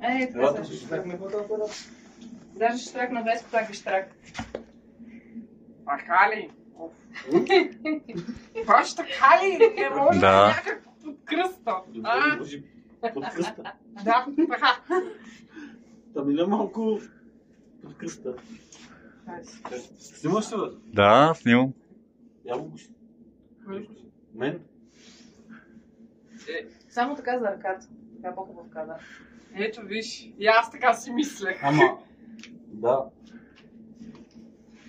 Ей, така се. Даже штрак на Веско, так и штрак. Така ли? Баш така ли? Не може Да. някак под кръста. Под кръста. Да, така. Там или малко под кръста. Снимаш се, бе? Да, снимам. Яво го си. Мен? Само така за ръката. Така по-хубав кадър. Ето виж, и аз така си мислех. Ама, да.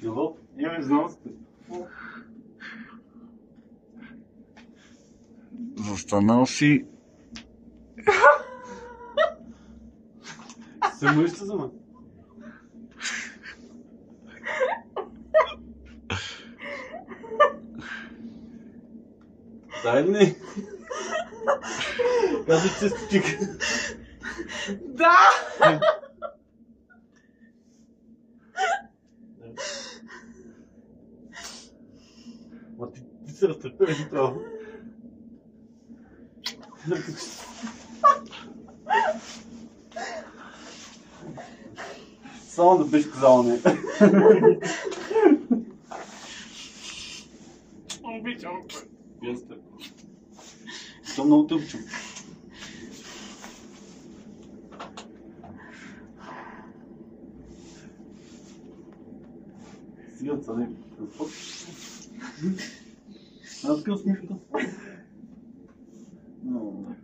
Заво? Имаме знамъците. Застанал си. Се мъжите за мен. Дай ли не? Казвай, че се стика. Да! Ма ти се разтърпеш и това. Само да беше казал не. Обичам. Вие сте. То много те обичам. Сега царе. Какво? Аз къл смишката. Много добре.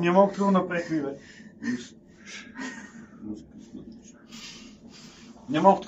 Ние малко трудно напрехме, бе. Не малко